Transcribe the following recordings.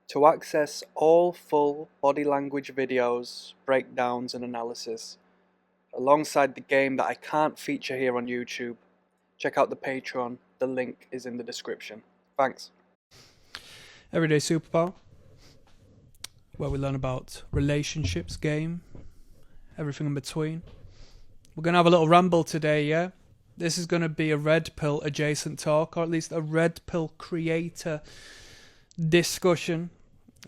To access all full body language videos, breakdowns and analysis, alongside the game that I can't feature here on YouTube, check out the Patreon, the link is in the description. Thanks. Everyday Superpower, where we learn about relationships, game, everything in between. We're going to have a little ramble today, yeah? This is going to be a red pill adjacent talk, or at least a red pill creator discussion,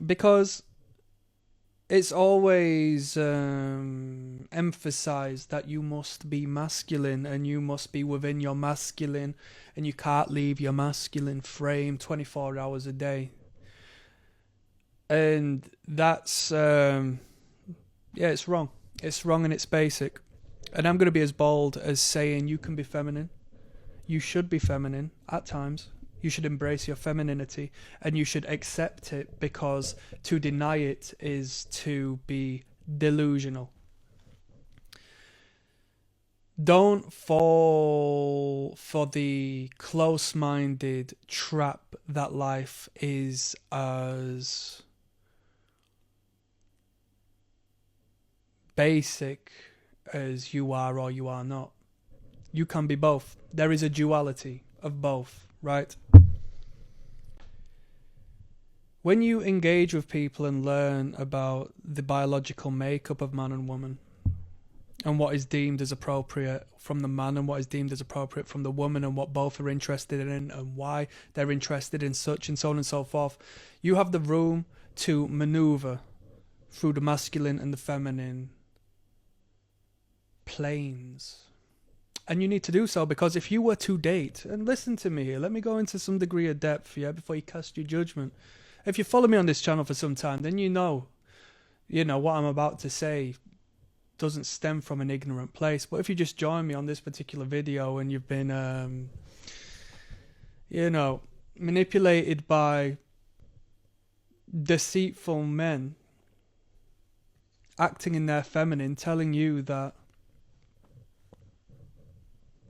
because it's always emphasized that you must be masculine and you must be within your masculine and you can't leave your masculine frame 24 hours a day. And that's, it's wrong. It's wrong and it's basic. And I'm going to be as bold as saying you can be feminine. You should be feminine at times. You should embrace your femininity and you should accept it, because to deny it is to be delusional. Don't fall for the close-minded trap that life is as basic as you are or you are not. You can be both. There is a duality of both, right? When you engage with people and learn about the biological makeup of man and woman, and what is deemed as appropriate from the man and what is deemed as appropriate from the woman, and what both are interested in and why they're interested in such, and so on and so forth, you have the room to maneuver through the masculine and the feminine planes. And you need to do so, because if you were to date, and listen to me here, let me go into some degree of depth, yeah, before you cast your judgment. If you follow me on this channel for some time, then you know what I'm about to say doesn't stem from an ignorant place. But if you just join me on this particular video and you've been, manipulated by deceitful men acting in their feminine, telling you that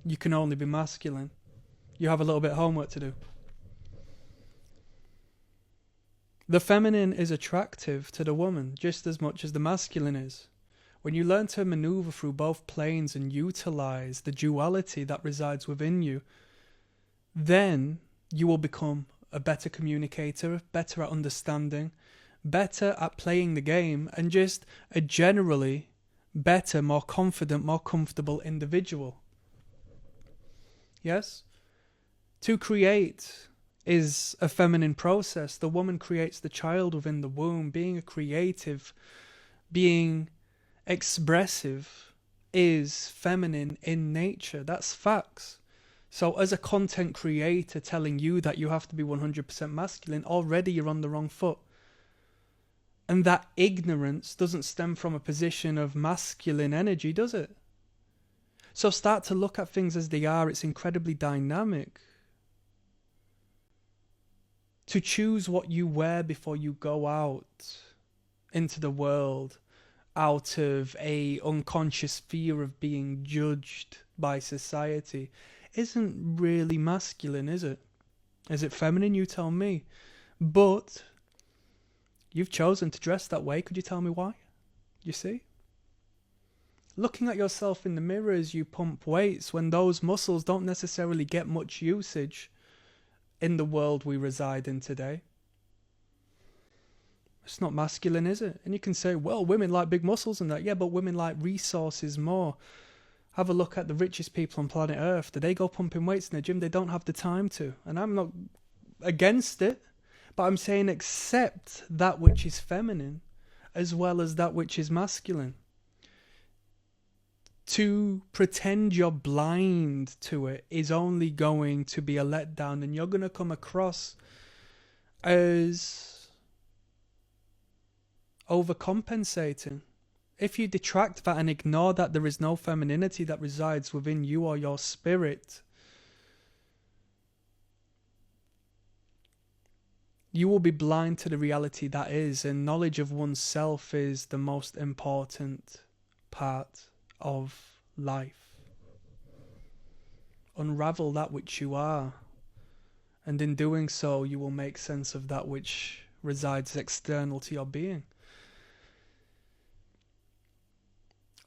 you can only be masculine, you have a little bit of homework to do. The feminine is attractive to the woman just as much as the masculine is. When you learn to maneuver through both planes and utilize the duality that resides within you, then you will become a better communicator, better at understanding, better at playing the game, and just a generally better, more confident, more comfortable individual. Yes? To create is a feminine process. The woman creates the child within the womb. Being a creative, being expressive is feminine in nature. That's facts. So as a content creator telling you that you have to be 100% masculine, already you're on the wrong foot. And that ignorance doesn't stem from a position of masculine energy, does it? So start to look at things as they are. It's incredibly dynamic. To choose what you wear before you go out into the world out of a unconscious fear of being judged by society isn't really masculine, is it? Is it feminine? You tell me. But you've chosen to dress that way. Could you tell me why? You see? Looking at yourself in the mirror as you pump weights when those muscles don't necessarily get much usage in the world we reside in today. It's not masculine, is it? And you can say, well, women like big muscles and that. Yeah, but women like resources more. Have a look at the richest people on planet Earth. Do they go pumping weights in the gym? They don't have the time to. And I'm not against it, but I'm saying accept that which is feminine as well as that which is masculine. To pretend you're blind to it is only going to be a letdown, and you're going to come across as overcompensating. If you detract that and ignore that there is no femininity that resides within you or your spirit, you will be blind to the reality that is, and knowledge of oneself is the most important part of life. Unravel that which you are, and in doing so you will make sense of that which resides external to your being.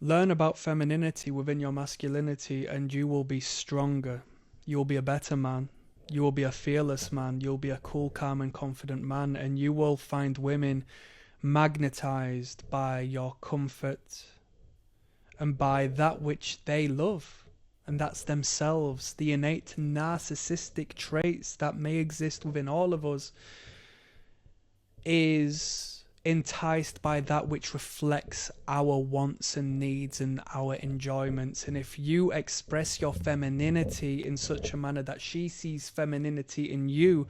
Learn about femininity within your masculinity and you will be stronger. You will be a better man. You will be a fearless man. You'll be a cool, calm and confident man, and you will find women magnetized by your comfort and by that which they love, and that's themselves. The innate narcissistic traits that may exist within all of us is enticed by that which reflects our wants and needs and our enjoyments. And if you express your femininity in such a manner that she sees femininity in you,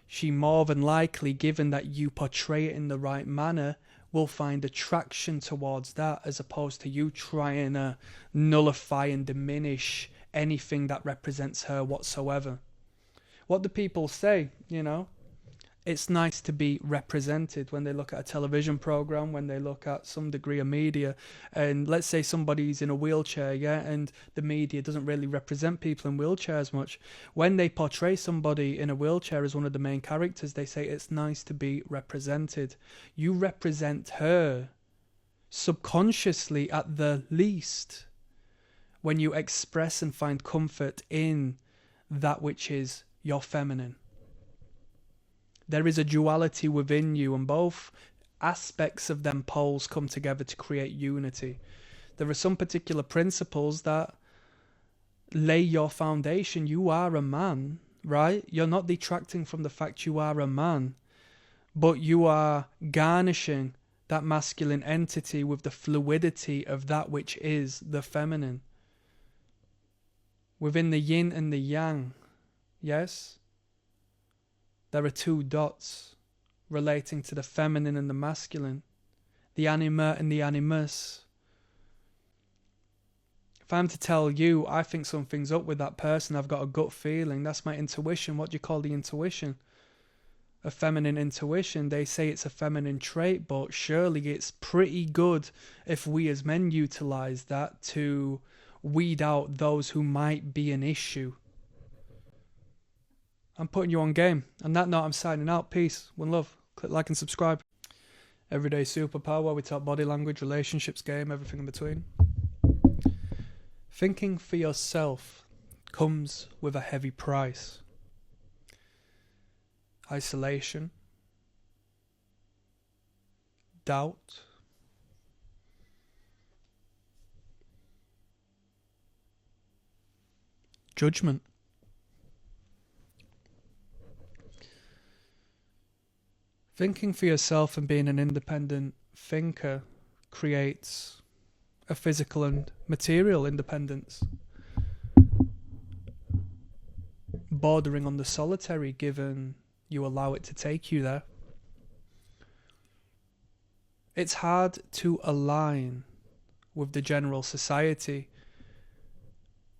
she more than likely, given that you portray it in the right manner, will find attraction towards that, as opposed to you trying to nullify and diminish anything that represents her whatsoever. What do people say, you know? It's nice to be represented when they look at a television program, when they look at some degree of media, and let's say somebody's in a wheelchair, and the media doesn't really represent people in wheelchairs much. When they portray somebody in a wheelchair as one of the main characters, they say it's nice to be represented. You represent her subconsciously at the least when you express and find comfort in that which is your feminine. There is a duality within you, and both aspects of them poles come together to create unity. There are some particular principles that lay your foundation. You are a man, right? You're not detracting from the fact you are a man, but you are garnishing that masculine entity with the fluidity of that which is the feminine. Within the yin and the yang, yes? There are two dots relating to the feminine and the masculine, the anima and the animus. If I'm to tell you, I think something's up with that person, I've got a gut feeling, that's my intuition. What do you call the intuition? A feminine intuition. They say it's a feminine trait, but surely it's pretty good if we as men utilize that to weed out those who might be an issue. I'm putting you on game. On that note, I'm signing out. Peace. One love. Click like and subscribe. Everyday superpower where we talk body language, relationships, game, everything in between. Thinking for yourself comes with a heavy price. Isolation. Doubt. Judgment. Thinking for yourself and being an independent thinker creates a physical and material independence, bordering on the solitary given you allow it to take you there. It's hard to align with the general society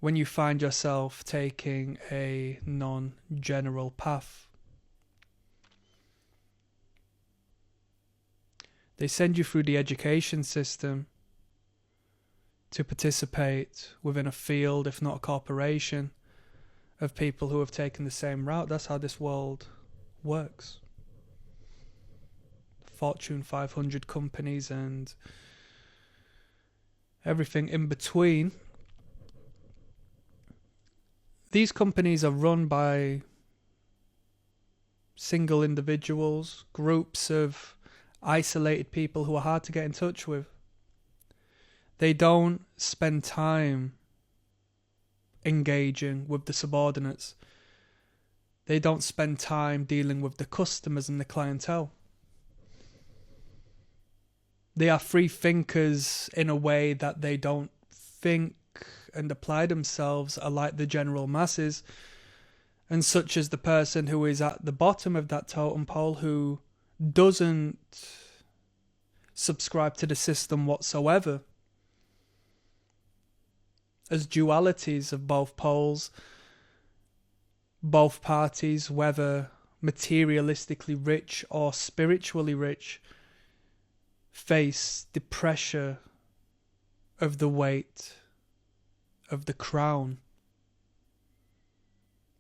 when you find yourself taking a non-general path. They send you through the education system to participate within a field, if not a corporation, of people who have taken the same route. That's how this world works. Fortune 500 companies and everything in between. These companies are run by single individuals, groups of isolated people who are hard to get in touch with. They don't spend time engaging with the subordinates. They don't spend time dealing with the customers and the clientele. They are free thinkers in a way that they don't think and apply themselves alike the general masses, and such as the person who is at the bottom of that totem pole who doesn't subscribe to the system whatsoever. As dualities of both poles, both parties, whether materialistically rich or spiritually rich, face the pressure of the weight of the crown.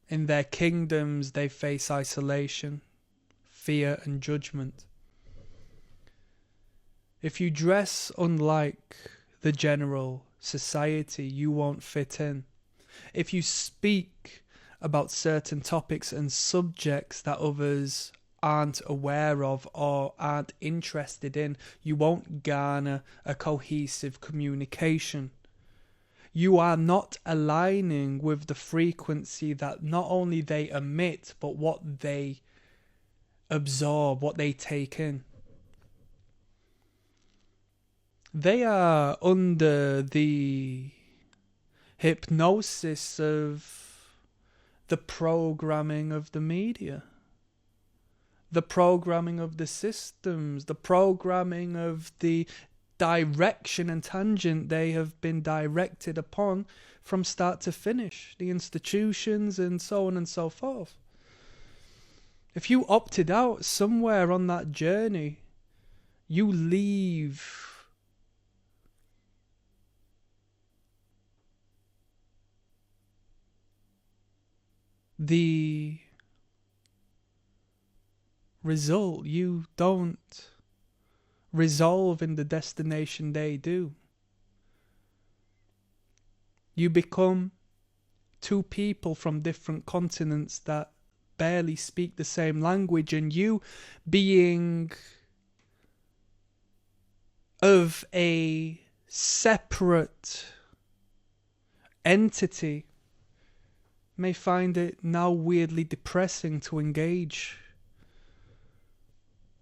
In their kingdoms they face isolation, fear and judgment. If you dress unlike the general society, you won't fit in. If you speak about certain topics and subjects that others aren't aware of or aren't interested in, you won't garner a cohesive communication. You are not aligning with the frequency that not only they emit, but what they absorb, what they take in. They are under the hypnosis of the programming of the media, the programming of the systems, the programming of the direction and tangent they have been directed upon from start to finish, the institutions and so on and so forth. If you opted out somewhere on that journey, you leave the result. You don't resolve in the destination they do. You become two people from different continents that barely speak the same language, and you being of a separate entity may find it now weirdly depressing to engage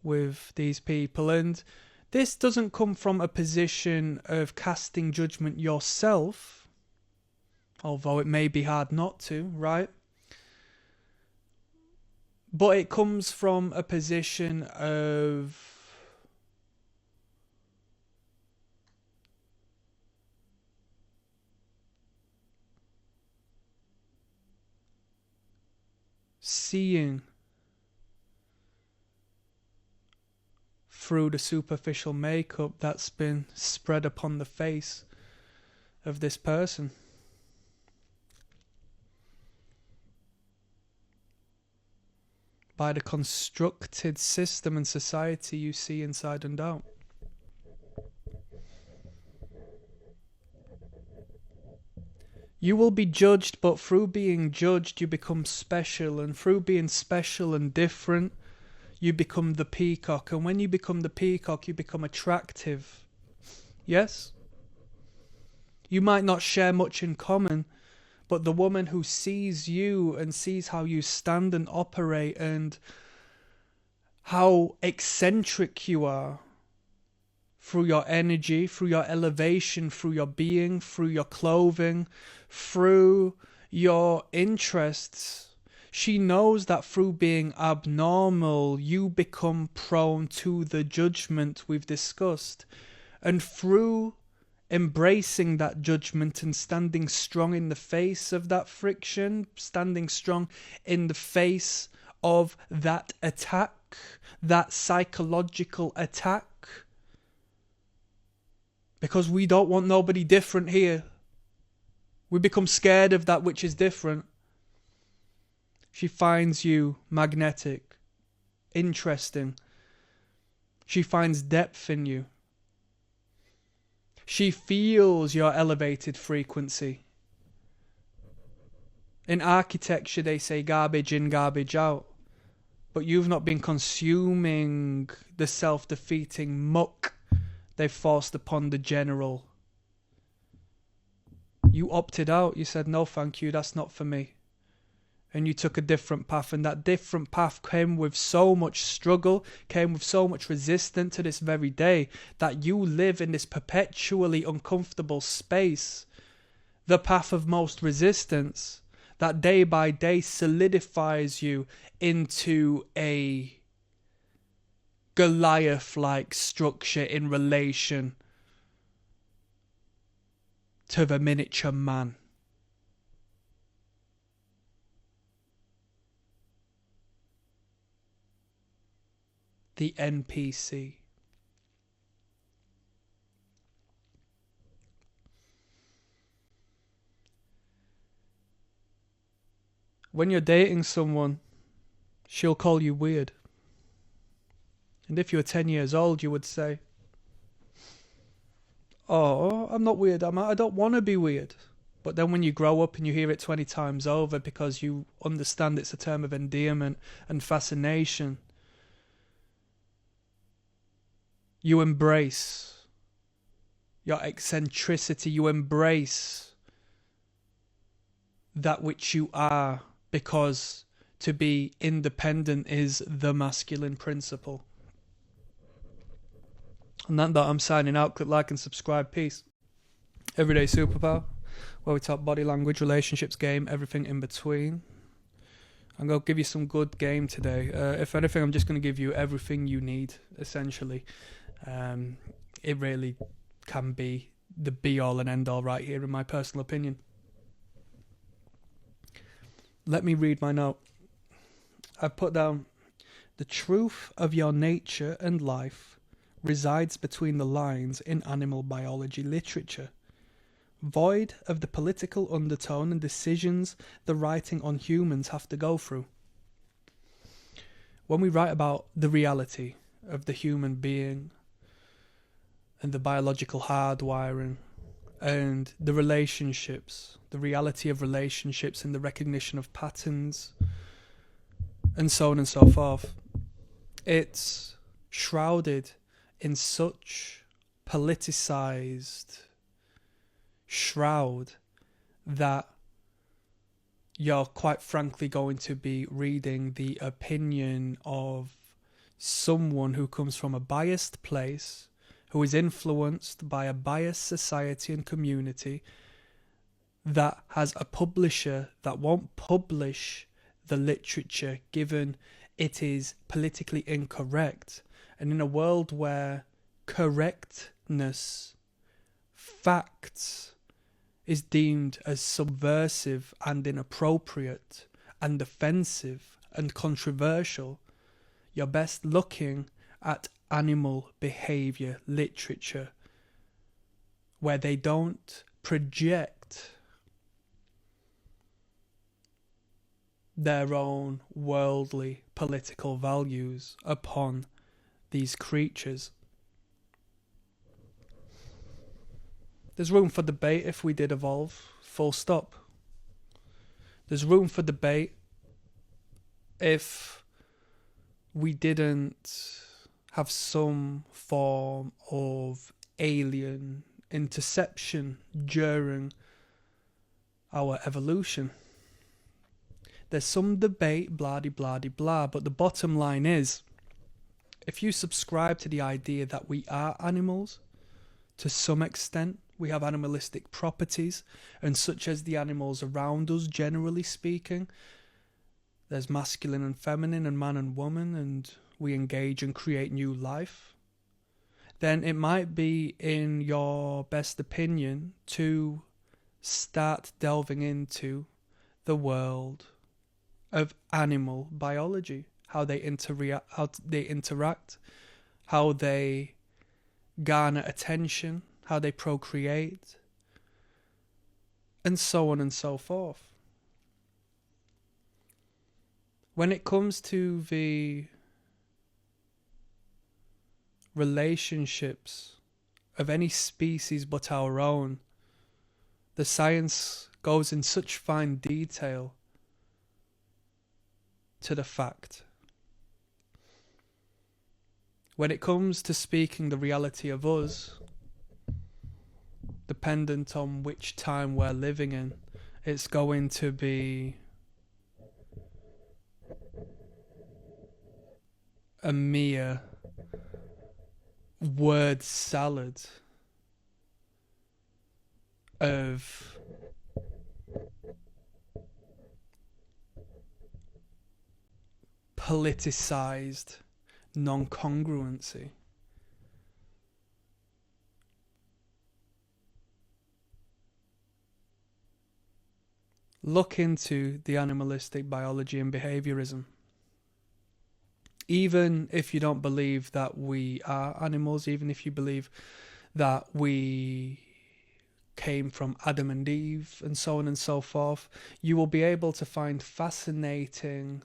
with these people. And this doesn't come from a position of casting judgment yourself, although it may be hard not to, right? But it comes from a position of seeing through the superficial makeup that's been spread upon the face of this person. By the constructed system and society you see inside and out. You will be judged, but through being judged you become special, and through being special and different you become the peacock, and when you become the peacock you become attractive. Yes? You might not share much in common, but the woman who sees you and sees how you stand and operate and how eccentric you are through your energy, through your elevation, through your being, through your clothing, through your interests, she knows that through being abnormal you become prone to the judgment we've discussed, and through embracing that judgment and standing strong in the face of that friction, standing strong in the face of that attack, that psychological attack, because we don't want nobody different here. We become scared of that which is different. She finds you magnetic, interesting. She finds depth in you. She feels your elevated frequency. In architecture they say garbage in, garbage out. But you've not been consuming the self-defeating muck they've forced upon the general. You opted out. You said, no thank you, that's not for me. And you took a different path, and that different path came with so much struggle, came with so much resistance to this very day, that you live in this perpetually uncomfortable space, the path of most resistance, that day by day solidifies you into a Goliath-like structure in relation to the miniature man. The NPC. When you're dating someone, she'll call you weird. And if you were 10 years old, you would say, oh, I'm not weird, I don't want to be weird. But then when you grow up and you hear it 20 times over because you understand it's a term of endearment and fascination, you embrace your eccentricity, you embrace that which you are, because to be independent is the masculine principle. And that I'm signing out. Click like and subscribe. Peace. Everyday Superpower, where we talk body language, relationships, game, everything in between. I'm going to give you some good game today. If anything, I'm just going to give you everything you need, essentially. It really can be the be-all and end-all right here, in my personal opinion. Let me read my note. I've put down, the truth of your nature and life resides between the lines in animal biology literature, void of the political undertone and decisions the writing on humans have to go through. When we write about the reality of the human being and the biological hardwiring and the relationships, the reality of relationships and the recognition of patterns and so on and so forth, it's shrouded in such politicized shroud that you're quite frankly going to be reading the opinion of someone who comes from a biased place, who is influenced by a biased society and community, that has a publisher that won't publish the literature given it is politically incorrect. And in a world where correctness, facts, is deemed as subversive and inappropriate and offensive and controversial, you're best looking at animal behavior literature, where they don't project their own worldly political values upon these creatures. There's room for debate if we did evolve, full stop. There's room for debate if we didn't have some form of alien interception during our evolution. There's some debate, blah-de-blah-de-blah, but the bottom line is, if you subscribe to the idea that we are animals, to some extent, we have animalistic properties, and such as the animals around us, generally speaking, there's masculine and feminine and man and woman, and we engage and create new life, then it might be in your best opinion to start delving into the world of animal biology, how they interact, how they garner attention, how they procreate, and so on and so forth. When it comes to the relationships of any species but our own, the science goes in such fine detail to the fact. When it comes to speaking the reality of us, dependent on which time we're living in, it's going to be a mere word salad of politicized non-congruency. Look into the animalistic biology and behaviorism. Even if you don't believe that we are animals, even if you believe that we came from Adam and Eve and so on and so forth, you will be able to find fascinating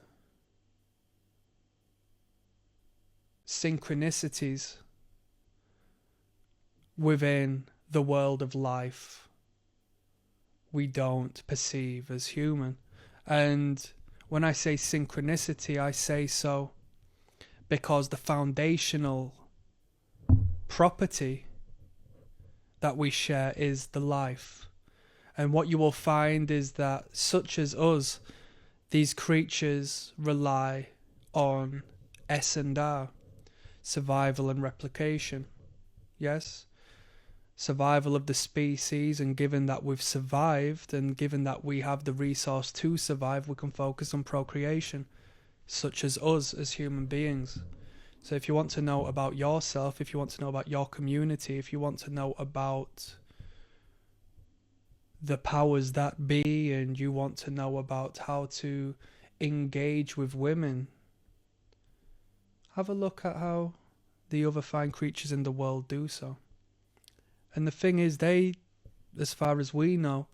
synchronicities within the world of life we don't perceive as human. And when I say synchronicity, I say so because the foundational property that we share is the life. And what you will find is that, such as us, these creatures rely on S&R, survival and replication. Yes? Survival of the species, and given that we've survived and given that we have the resource to survive, we can focus on procreation, such as us as human beings. So if you want to know about yourself, if you want to know about your community, if you want to know about the powers that be, and you want to know about how to engage with women, have a look at how the other fine creatures in the world do so. And the thing is, they, as far as we know,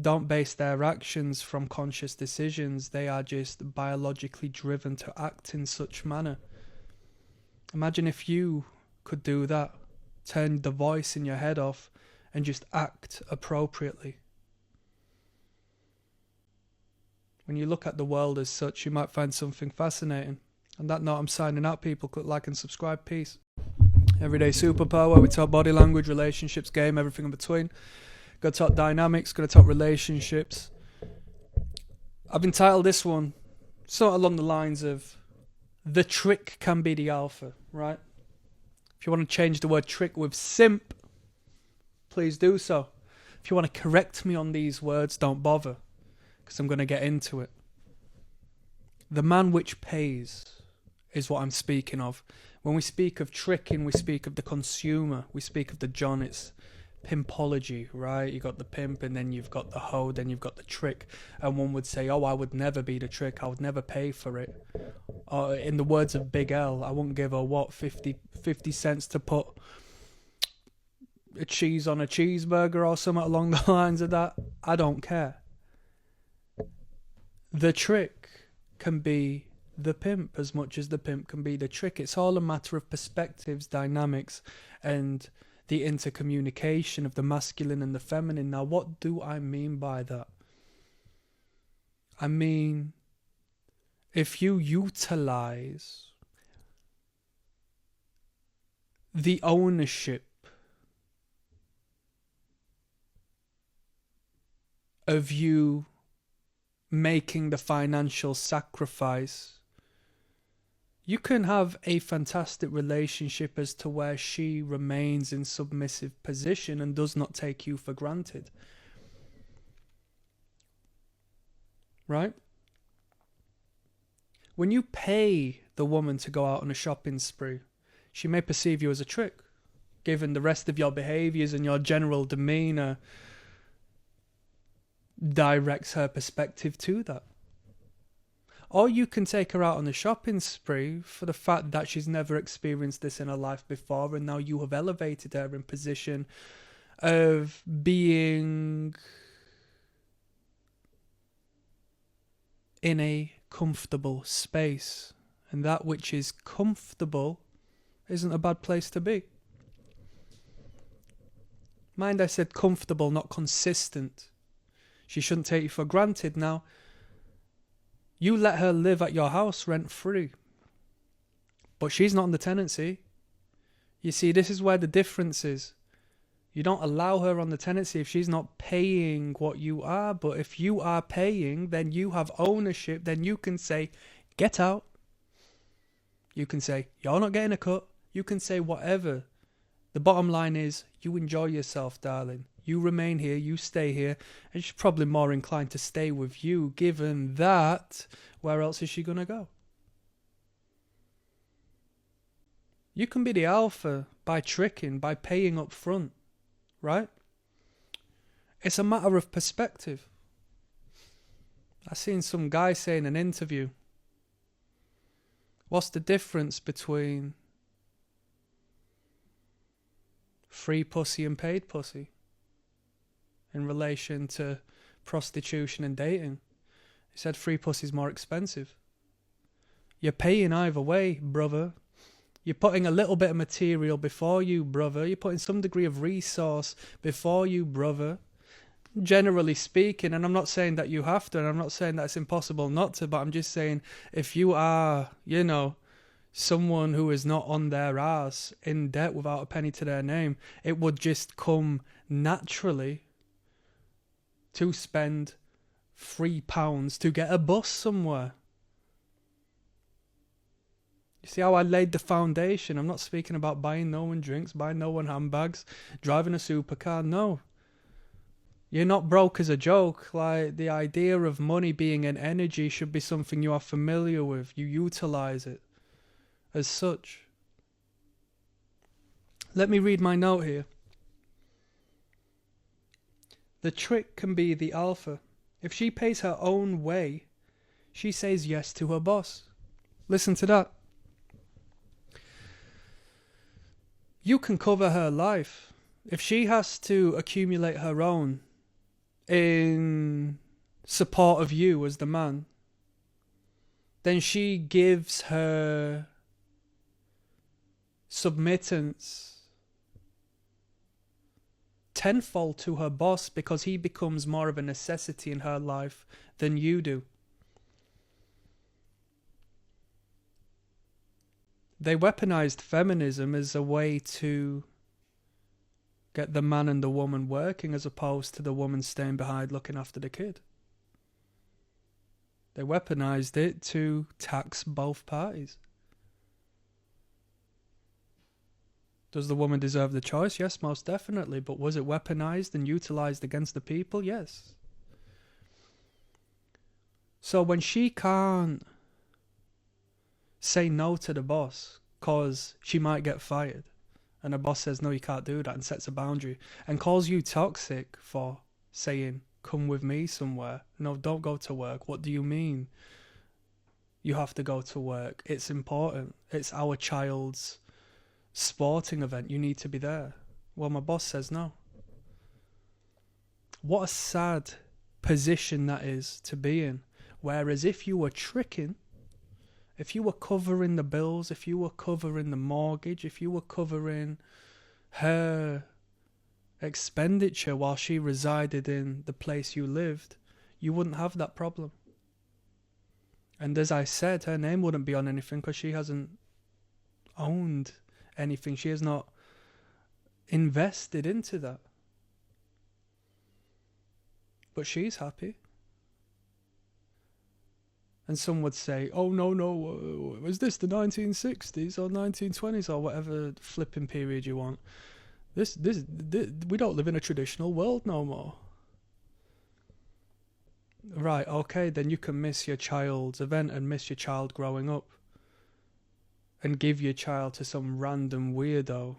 don't base their actions from conscious decisions. They are just biologically driven to act in such manner. Imagine if you could do that, turn the voice in your head off and just act appropriately. When you look at the world as such, you might find something fascinating. On that note, I'm signing out, people. Click like and subscribe. Peace. Everyday superpower. We talk body language, relationships, game, everything in between. Gonna talk dynamics, gonna talk relationships. I've entitled this one sort of along the lines of the trick can be the alpha, right? If you want to change the word trick with simp, please do so. If you want to correct me on these words, don't bother, because I'm going to get into it. The man which pays is what I'm speaking of. When we speak of tricking, we speak of the consumer. We speak of the John. It's pimpology, right? You got the pimp, and then you've got the hoe, then you've got the trick. And one would say, oh, I would never be the trick. I would never pay for it. Or in the words of Big L, I won't give her, 50 cents to put a cheese on a cheeseburger or something along the lines of that. I don't care. The trick can be the pimp as much as the pimp can be the trick. It's all a matter of perspectives, dynamics, and the intercommunication of the masculine and the feminine. Now, what do I mean by that? I mean, if you utilize the ownership of you making the financial sacrifice, you can have a fantastic relationship as to where she remains in submissive position and does not take you for granted. Right? When you pay the woman to go out on a shopping spree, she may perceive you as a trick, given the rest of your behaviours and your general demeanour directs her perspective to that. Or you can take her out on a shopping spree for the fact that she's never experienced this in her life before, and now you have elevated her in position of being in a comfortable space. And that which is comfortable isn't a bad place to be. Mind, I said comfortable, not consistent. She shouldn't take you for granted. Now, you let her live at your house rent-free, but she's not on the tenancy. You see, this is where the difference is. You don't allow her on the tenancy if she's not paying what you are, but if you are paying, then you have ownership. Then you can say, get out. You can say, you're not getting a cut. You can say whatever. The bottom line is, you enjoy yourself, darling. You remain here, you stay here, and she's probably more inclined to stay with you, given that, where else is she going to go? You can be the alpha by tricking, by paying up front, right? It's a matter of perspective. I seen some guy say in an interview, what's the difference between free pussy and paid pussy in relation to prostitution and dating? He said free pussy is more expensive. You're paying either way, brother. You're putting a little bit of material before you, brother. You're putting some degree of resource before you, brother. Generally speaking, and I'm not saying that you have to, and I'm not saying that it's impossible not to, but I'm just saying if you are, someone who is not on their ass in debt without a penny to their name, it would just come naturally to spend £3 to get a bus somewhere. You see how I laid the foundation? I'm not speaking about buying no one drinks, buying no one handbags, driving a supercar. No. You're not broke as a joke. Like, the idea of money being an energy should be something you are familiar with. You utilize it as such. Let me read my note here. The trick can be the alpha. If she pays her own way, she says yes to her boss. Listen to that. You can cover her life. If she has to accumulate her own in support of you as the man, then she gives her submittance tenfold to her boss because he becomes more of a necessity in her life than you do. They weaponized feminism as a way to get the man and the woman working as opposed to the woman staying behind looking after the kid. They weaponized it to tax both parties. Does the woman deserve the choice? Yes, most definitely. But was it weaponized and utilized against the people? Yes. So when she can't say no to the boss because she might get fired, and the boss says, no, you can't do that, and sets a boundary, and calls you toxic for saying, come with me somewhere. No, don't go to work. What do you mean? You have to go to work. It's important. It's our child's sporting event. You need to be there. Well, my boss says no. What a sad position that is to be in. Whereas if you were tricking, if you were covering the bills, if you were covering the mortgage, if you were covering her expenditure while she resided in the place you lived, you wouldn't have that problem. And as I said, her name wouldn't be on anything because she hasn't owned anything. She has not invested into that. But she's happy. And some would say, oh, no, was this the 1960s or 1920s or whatever flipping period you want? This, we don't live in a traditional world no more. Right, okay, then you can miss your child's event and miss your child growing up and give your child to some random weirdo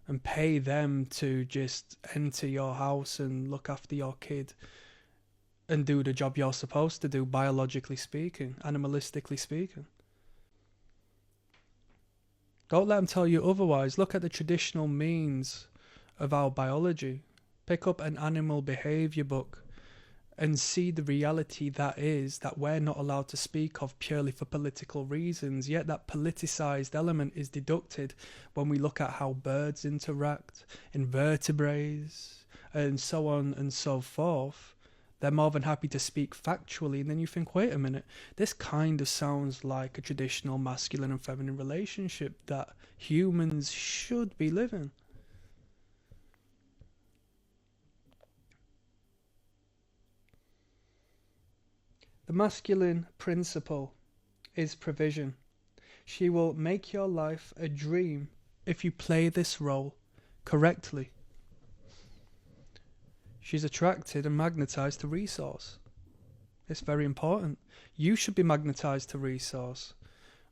and pay them to just enter your house and look after your kid and do the job you're supposed to do, biologically speaking, animalistically speaking. Don't let them tell you otherwise. Look at the traditional means of our biology. Pick up an animal behaviour book and see the reality that is that we're not allowed to speak of purely for political reasons, yet that politicised element is deducted when we look at how birds interact, invertebrates, and so on and so forth. They're more than happy to speak factually, and then you think, wait a minute, this kind of sounds like a traditional masculine and feminine relationship that humans should be living. The masculine principle is provision. She will make your life a dream if you play this role correctly. She's attracted and magnetized to resource. It's very important. You should be magnetized to resource,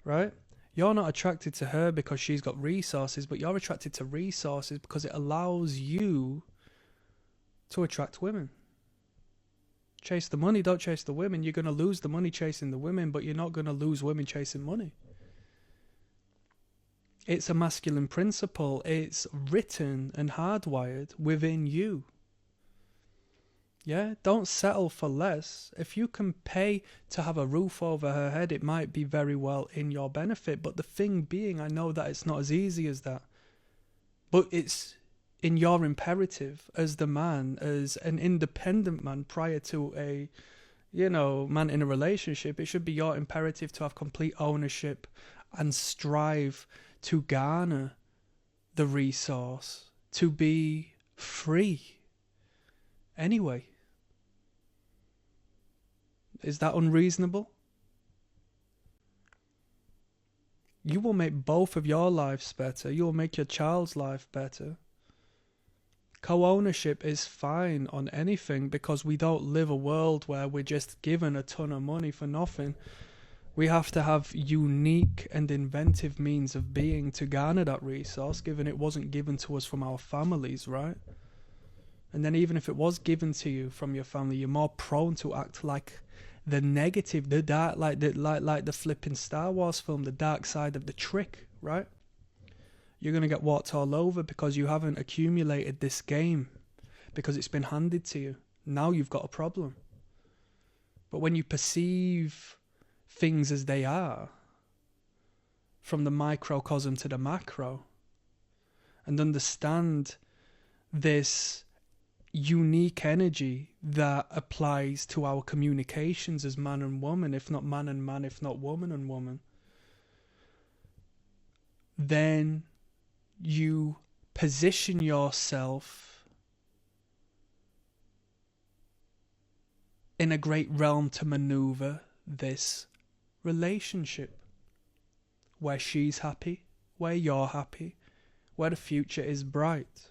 right? You're not attracted to her because she's got resources, but you're attracted to resources because it allows you to attract women. Chase the money, don't chase the women. You're going to lose the money chasing the women, but you're not going to lose women chasing money. It's a masculine principle. It's written and hardwired within you. Yeah, don't settle for less. If you can pay to have a roof over her head, it might be very well in your benefit. But the thing being, I know that it's not as easy as that. But it's in your imperative as the man, as an independent man prior to a, man in a relationship. It should be your imperative to have complete ownership and strive to garner the resource, to be free. Anyway. Is that unreasonable? You will make both of your lives better. You will make your child's life better. Co-ownership is fine on anything because we don't live a world where we're just given a ton of money for nothing. We have to have unique and inventive means of being to garner that resource, given it wasn't given to us from our families, right? And then even if it was given to you from your family, you're more prone to act like the negative, the dark, like the flipping Star Wars film, the dark side of the trick, right? You're going to get walked all over because you haven't accumulated this game, because it's been handed to you. Now you've got a problem. But when you perceive things as they are, from the microcosm to the macro, and understand this unique energy that applies to our communications as man and woman, if not man and man, if not woman and woman, then you position yourself in a great realm to maneuver this relationship where she's happy, where you're happy, where the future is bright.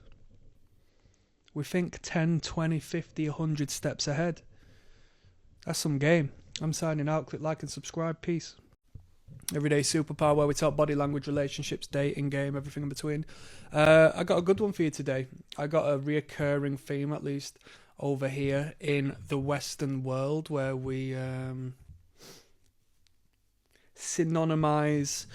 We think 10, 20, 50, 100 steps ahead. That's some game. I'm signing out. Click like and subscribe. Peace. Everyday Superpower, where we talk body language, relationships, dating, game, everything in between. I got a good one for you today. I got a reoccurring theme, at least, over here in the Western world, where we synonymize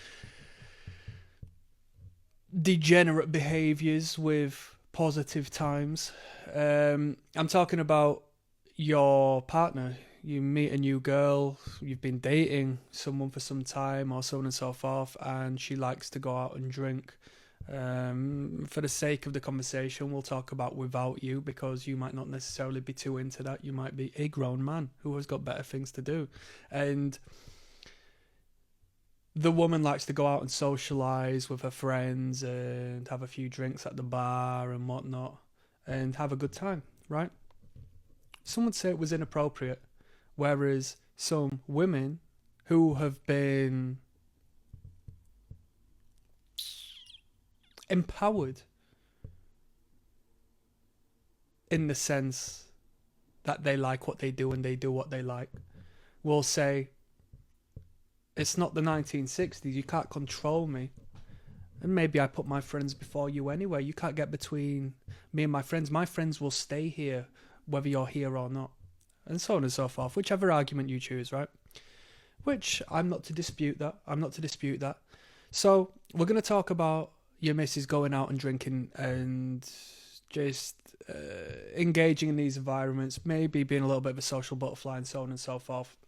degenerate behaviours with positive times. I'm talking about your partner. You meet a new girl, you've been dating someone for some time or so on and so forth, and she likes to go out and drink. For the sake of the conversation, we'll talk about without you, because you might not necessarily be too into that. You might be a grown man who has got better things to do. And the woman likes to go out and socialise with her friends and have a few drinks at the bar and whatnot and have a good time, right? Some would say it was inappropriate, whereas some women who have been empowered in the sense that they like what they do and they do what they like will say, it's not the 1960s, you can't control me. And maybe I put my friends before you anyway. You can't get between me and my friends. My friends will stay here whether you're here or not. And so on and so forth. Whichever argument you choose, right? Which, I'm not to dispute that. So, we're going to talk about your missus going out and drinking and just engaging in these environments. Maybe being a little bit of a social butterfly and so on and so forth.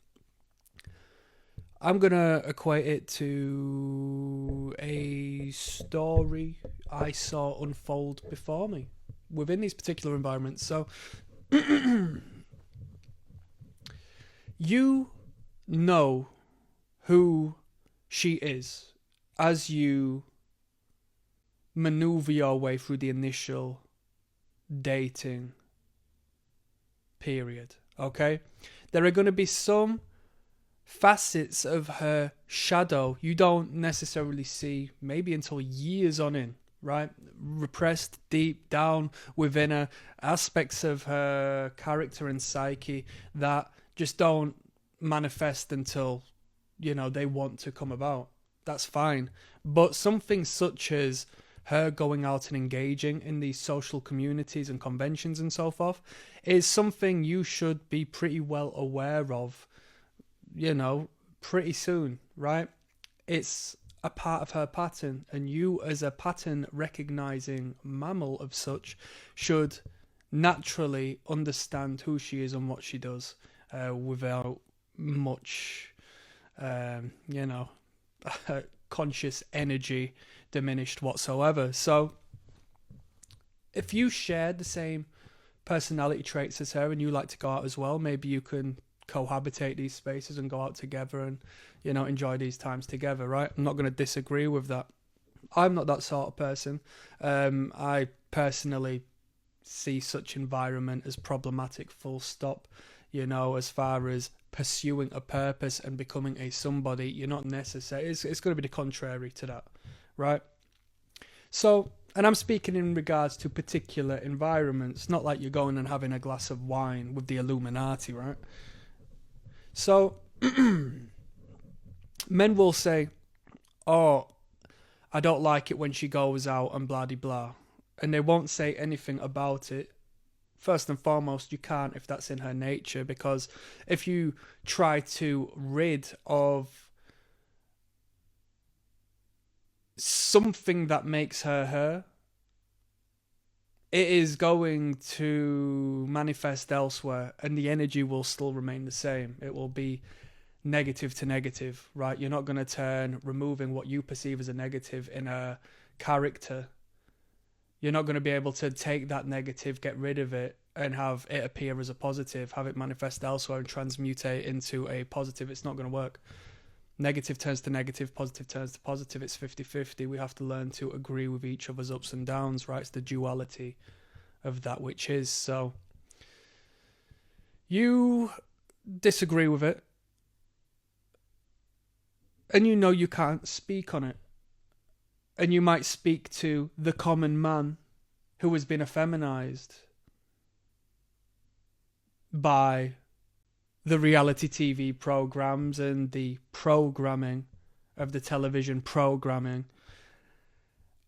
I'm going to equate it to a story I saw unfold before me within these particular environments. So, you know who she is as you maneuver your way through the initial dating period, okay? There are going to be some facets of her shadow you don't necessarily see maybe until years on in, right? Repressed deep down within her, aspects of her character and psyche that just don't manifest until, they want to come about. That's fine. But something such as her going out and engaging in these social communities and conventions and so forth is something you should be pretty well aware of, pretty soon, right? It's a part of her pattern, and you as a pattern recognizing mammal of such should naturally understand who she is and what she does without much, you know, conscious energy diminished whatsoever. So if you shared the same personality traits as her and you like to go out as well, maybe you can cohabitate these spaces and go out together and, you know, enjoy these times together, right? I'm not going to disagree with that. I'm not that sort of person. I personally see such environment as problematic, full stop. You know, as far as pursuing a purpose and becoming a somebody, you're not necessary. It's going to be the contrary to that, right? So, and I'm speaking in regards to particular environments, not like you're going and having a glass of wine with the Illuminati, right? So, men will say, oh, I don't like it when she goes out and blah de blah. And they won't say anything about it. First and foremost, you can't if that's in her nature, because if you try to rid of something that makes her her, it is going to manifest elsewhere and the energy will still remain the same. It will be negative to negative, right? You're not going to turn removing what you perceive as a negative in a character. You're not going to be able to take that negative, get rid of it, and have it appear as a positive, have it manifest elsewhere and transmutate into a positive. It's not going to work. Negative turns to negative, positive turns to positive. It's 50-50. We have to learn to agree with each other's ups and downs, right? It's the duality of that which is. So you disagree with it, and you know you can't speak on it. And you might speak to the common man who has been effeminized by the reality TV programs and the programming of the television programming.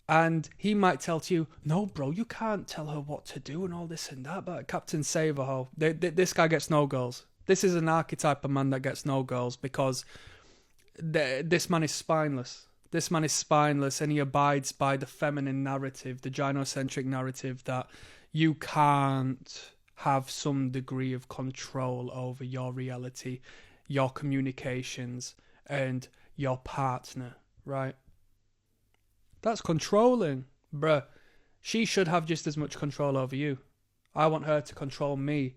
And he might tell to you, no, bro, you can't tell her what to do and all this and that. But Captain Saverho, this guy gets no girls. This is an archetype of man that gets no girls because this man is spineless. This man is spineless and he abides by the feminine narrative, the gynocentric narrative that you can't have some degree of control over your reality, your communications, and your partner, right? That's controlling, bruh. She should have just as much control over you. I want her to control me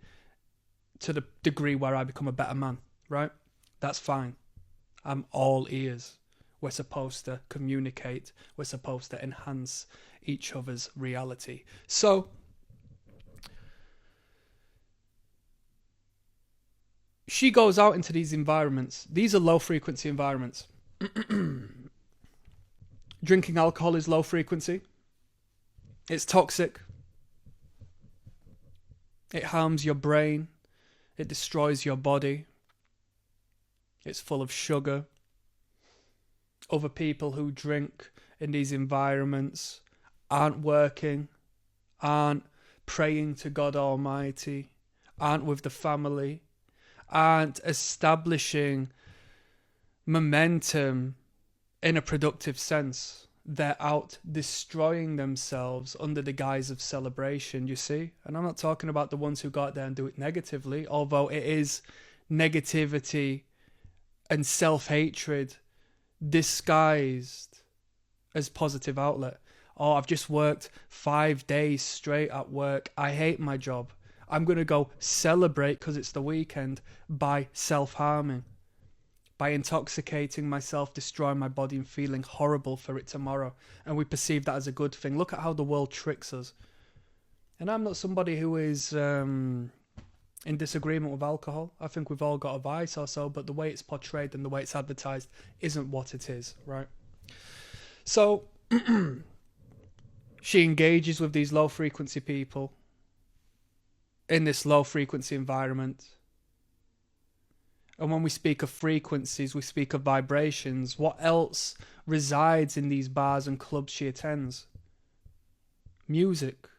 to the degree where I become a better man, right? That's fine. I'm all ears. We're supposed to communicate. We're supposed to enhance each other's reality. So, she goes out into these environments. These are low frequency environments. Drinking alcohol is low frequency. It's toxic. It harms your brain. It destroys your body. It's full of sugar. Other people who drink in these environments aren't working, aren't praying to God Almighty, aren't with the family, aren't establishing momentum in a productive sense. They're out destroying themselves under the guise of celebration, you see? And I'm not talking about the ones who go out there and do it negatively, although it is negativity and self-hatred disguised as positive outlet. Oh, I've just worked 5 days straight at work. I hate my job. I'm going to go celebrate because it's the weekend by self-harming, by intoxicating myself, destroying my body and feeling horrible for it tomorrow. And we perceive that as a good thing. Look at how the world tricks us. And I'm not somebody who is in disagreement with alcohol. I think we've all got a vice or so, but the way it's portrayed and the way it's advertised isn't what it is, right? So she engages with these low frequency people in this low frequency environment. And when we speak of frequencies, we speak of vibrations. What else resides in these bars and clubs she attends? Music,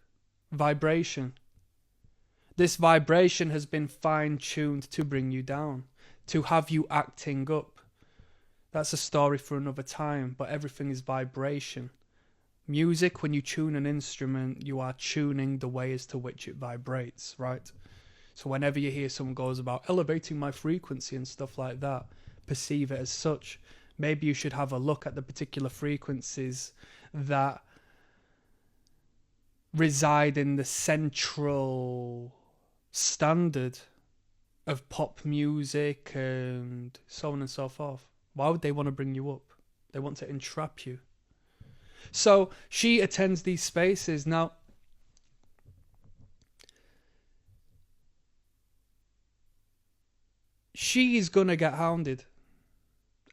vibration. This vibration has been fine-tuned to bring you down, to have you acting up. That's a story for another time, but everything is vibration. Music, when you tune an instrument, you are tuning the way as to which it vibrates, right? So whenever you hear someone goes about elevating my frequency and stuff like that, perceive it as such. Maybe you should have a look at the particular frequencies that reside in the central standard of pop music and so on and so forth. Why would they want to bring you up? They want to entrap you. So she attends these spaces. Now, she's going to get hounded.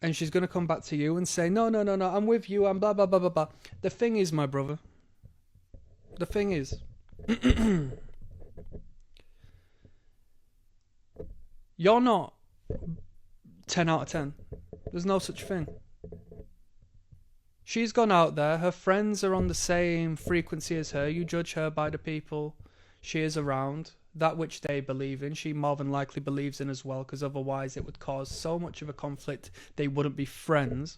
And she's going to come back to you and say, no, I'm with you, I'm blah, blah, blah, blah, blah. The thing is, my brother, the thing is, you're not 10 out of 10. There's no such thing. She's gone out there, her friends are on the same frequency as her, you judge her by the people she is around. That which they believe in, she more than likely believes in as well, because otherwise it would cause so much of a conflict they wouldn't be friends.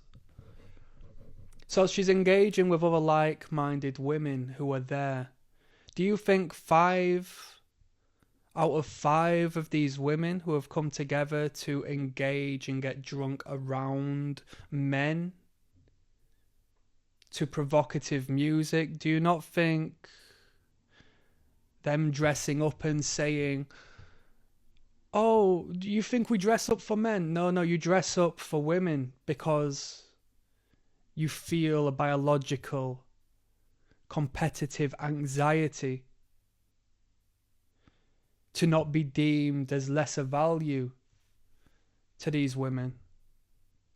So she's engaging with other like-minded women who are there. Do you think 5 out of 5 of these women who have come together to engage and get drunk around men to provocative music, do you not think them dressing up and saying, oh, do you think we dress up for men? No, you dress up for women because you feel a biological competitive anxiety to not be deemed as lesser value to these women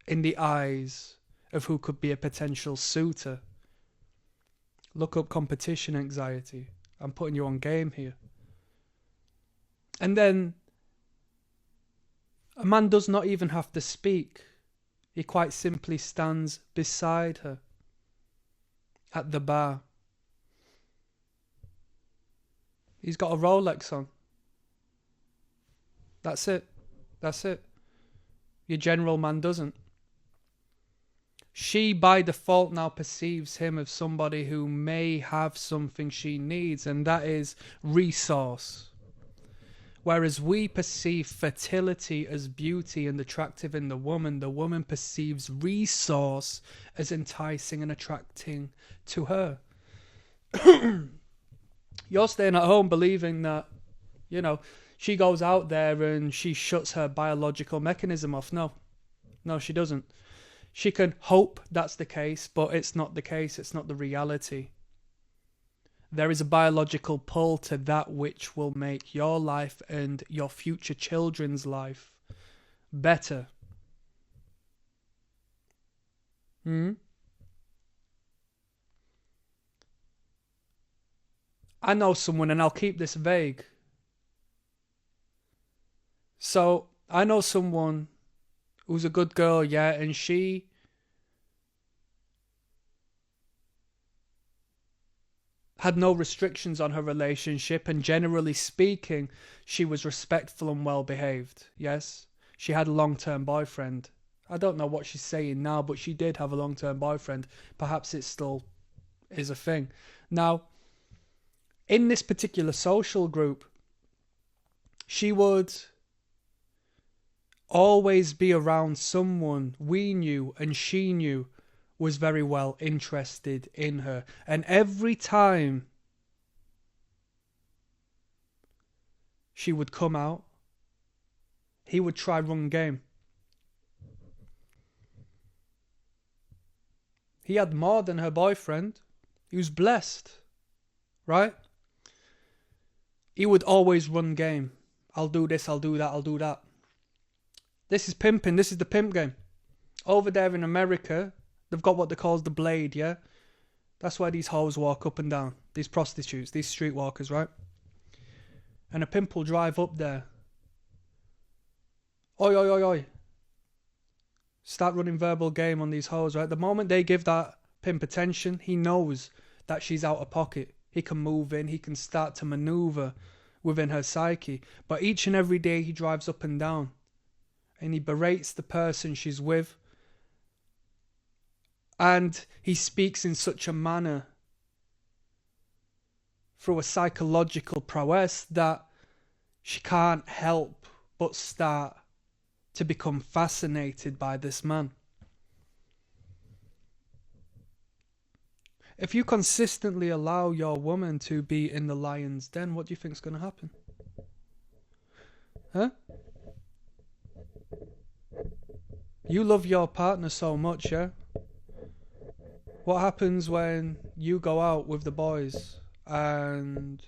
in the eyes of who could be a potential suitor. Look up competition anxiety. I'm putting you on game here. And then a man does not even have to speak. He quite simply stands beside her at the bar. He's got a Rolex on. That's it. Your general man doesn't. She by default now perceives him as somebody who may have something she needs, and that is resource. Whereas we perceive fertility as beauty and attractive in the woman perceives resource as enticing and attracting to her. You're staying at home believing that, she goes out there and she shuts her biological mechanism off. No, she doesn't. She can hope that's the case, but it's not the case. It's not the reality. There is a biological pull to that which will make your life and your future children's life better. I know someone, and I'll keep this vague. So, I know someone who's a good girl, and she had no restrictions on her relationship, and generally speaking, she was respectful and well behaved. Yes, she had a long-term boyfriend. I don't know what she's saying now, but she did have a long-term boyfriend. Perhaps it still is a thing. Now, in this particular social group, she would always be around someone we knew and she knew was very well interested in her. And every time she would come out, he would try run game. He had more than her boyfriend. He was blessed, right? He would always run game. I'll do this, I'll do that, I'll do that. This is pimping. This is the pimp game. Over there in America, they've got what they call the blade, yeah? That's where these hoes walk up and down. These prostitutes, these streetwalkers, right? And a pimp will drive up there. Oi, oi, oi, oi. Start running verbal game on these hoes, right? The moment they give that pimp attention, he knows that she's out of pocket. He can move in. He can start to maneuver within her psyche. But each and every day he drives up and down. And he berates the person she's with. And he speaks in such a manner through a psychological prowess that she can't help but start to become fascinated by this man. If you consistently allow your woman to be in the lion's den, what do you think is going to happen? Huh? You love your partner so much, yeah? What happens when you go out with the boys and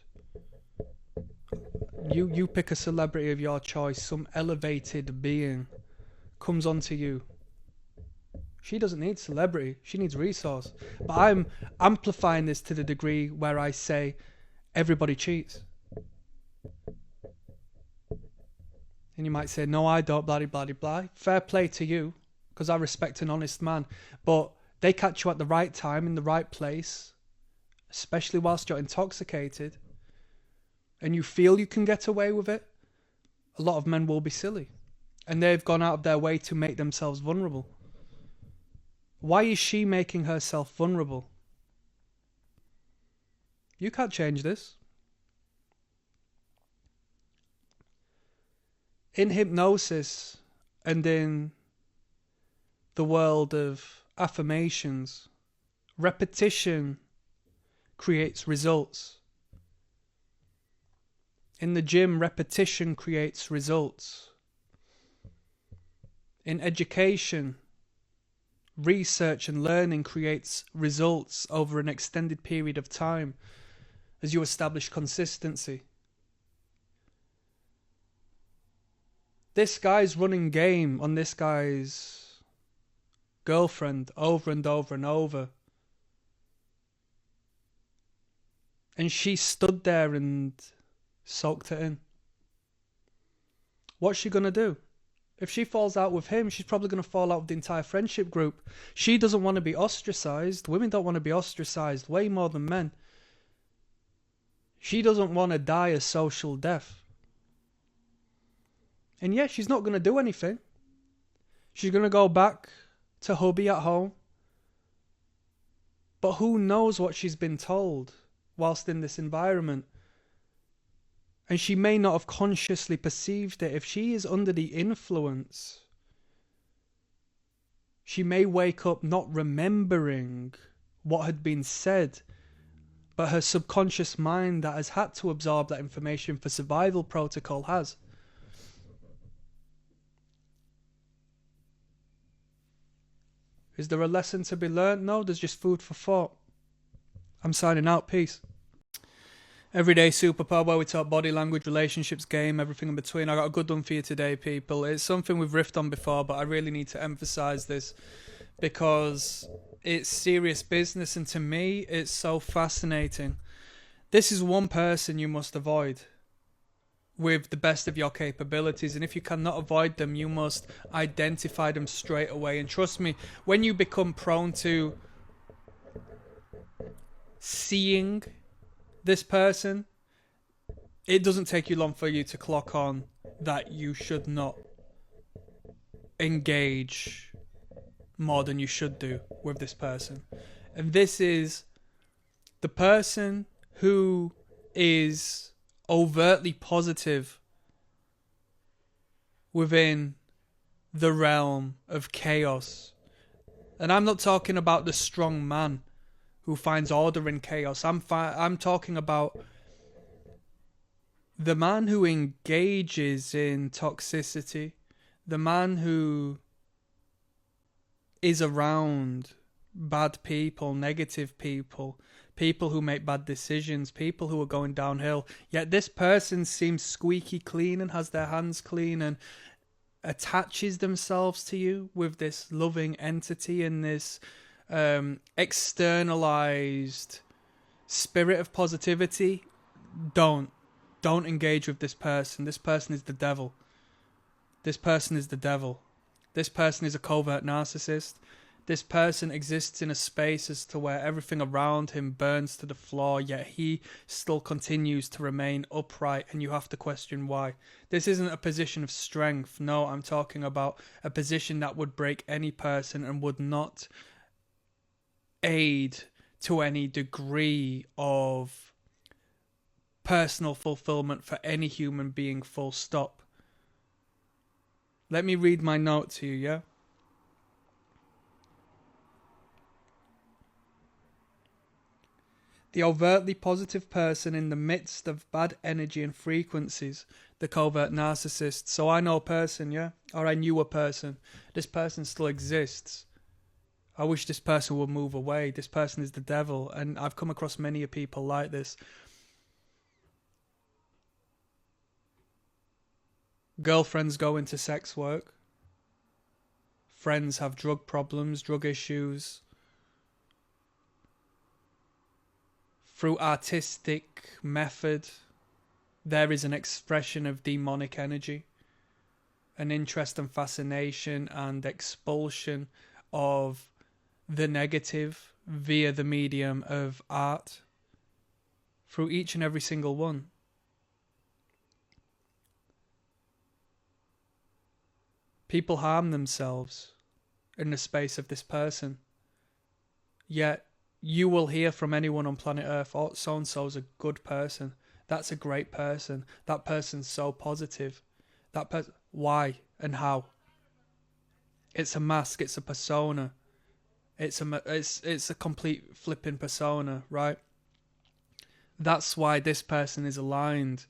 you pick a celebrity of your choice, some elevated being comes onto you? She doesn't need celebrity, she needs resource. But I'm amplifying this to the degree where I say everybody cheats. And you might say, no, I don't, blah, blah, blah, blah. Fair play to you, because I respect an honest man. But they catch you at the right time, in the right place, especially whilst you're intoxicated, and you feel you can get away with it. A lot of men will be silly. And they've gone out of their way to make themselves vulnerable. Why is she making herself vulnerable? You can't change this. In hypnosis and in the world of affirmations, repetition creates results. In the gym, repetition creates results. In education, research and learning creates results over an extended period of time as you establish consistency. This guy's running game on this guy's girlfriend over and over and over. And she stood there and soaked it in. What's she going to do? If she falls out with him, she's probably going to fall out with the entire friendship group. She doesn't want to be ostracized. Women don't want to be ostracized way more than men. She doesn't want to die a social death. And yeah, she's not going to do anything. She's going to go back to hubby at home. But who knows what she's been told whilst in this environment? And she may not have consciously perceived it. If she is under the influence, she may wake up not remembering what had been said, but her subconscious mind that has had to absorb that information for survival protocol has. Is there a lesson to be learnt? No, there's just food for thought. I'm signing out. Peace. Everyday Superpower, where we talk body language, relationships, game, everything in between. I got a good one for you today, people. It's something we've riffed on before, but I really need to emphasize this because it's serious business, and to me, it's so fascinating. This is one person you must avoid with the best of your capabilities, and if you cannot avoid them, you must identify them straight away. And trust me, when you become prone to seeing this person, it doesn't take you long for you to clock on that you should not engage more than you should do with this person. And this is the person who is overtly positive within the realm of chaos. And I'm not talking about the strong man who finds order in chaos. I'm talking about the man who engages in toxicity, the man who is around bad people, negative people, people who make bad decisions, people who are going downhill. Yet this person seems squeaky clean and has their hands clean and attaches themselves to you with this loving entity and this externalized spirit of positivity. Don't engage with this person. This person is the devil. This person is the devil. This person is a covert narcissist. This person exists in a space as to where everything around him burns to the floor, yet he still continues to remain upright, and you have to question why. This isn't a position of strength. No, I'm talking about a position that would break any person and would not aid to any degree of personal fulfillment for any human being, full stop. Let me read my note to you, yeah? The overtly positive person in the midst of bad energy and frequencies, the covert narcissist. So I know a person, yeah? Or I knew a person. This person still exists. I wish this person would move away. This person is the devil. And I've come across many people like this. Girlfriends go into sex work. Friends have drug problems, drug issues. Through artistic method, there is an expression of demonic energy, an interest and fascination and expulsion of the negative via the medium of art through each and every single one. People harm themselves in the space of this person, yet you will hear from anyone on planet Earth, oh, so-and-so's a good person. That's a great person. That person's so positive. That person, why and how? It's a mask. It's a persona. It's a complete flipping persona, right? That's why this person is aligned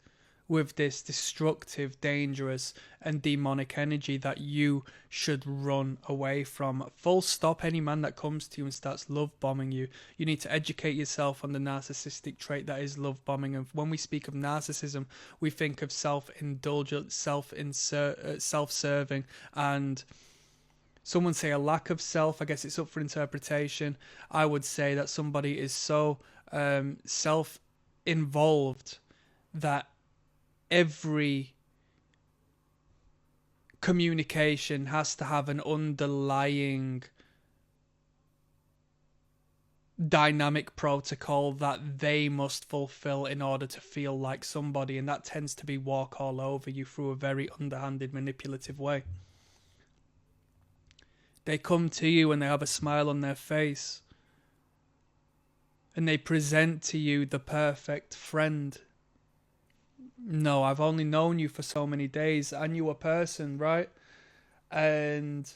with this destructive, dangerous, and demonic energy that you should run away from. Full stop. Any man that comes to you and starts love bombing you, you need to educate yourself on the narcissistic trait that is love bombing. And when we speak of narcissism, we think of self-indulgent, self-serving, and someone say a lack of self. I guess it's up for interpretation. I would say that somebody is so self-involved that every communication has to have an underlying dynamic protocol that they must fulfill in order to feel like somebody, and that tends to be walk all over you through a very underhanded, manipulative way. They come to you and they have a smile on their face and they present to you the perfect friend. No, I've only known you for so many days. I knew a person, right? And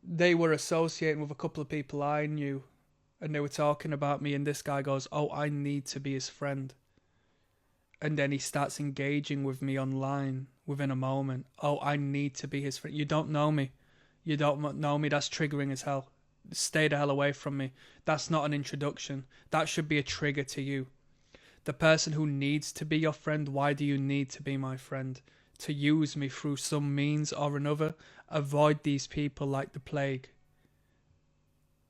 they were associating with a couple of people I knew, and they were talking about me, and this guy goes, oh, I need to be his friend. And then he starts engaging with me online within a moment. Oh, I need to be his friend. You don't know me. You don't know me. That's triggering as hell. Stay the hell away from me. That's not an introduction. That should be a trigger to you. The person who needs to be your friend, why do you need to be my friend? To use me through some means or another? Avoid these people like the plague.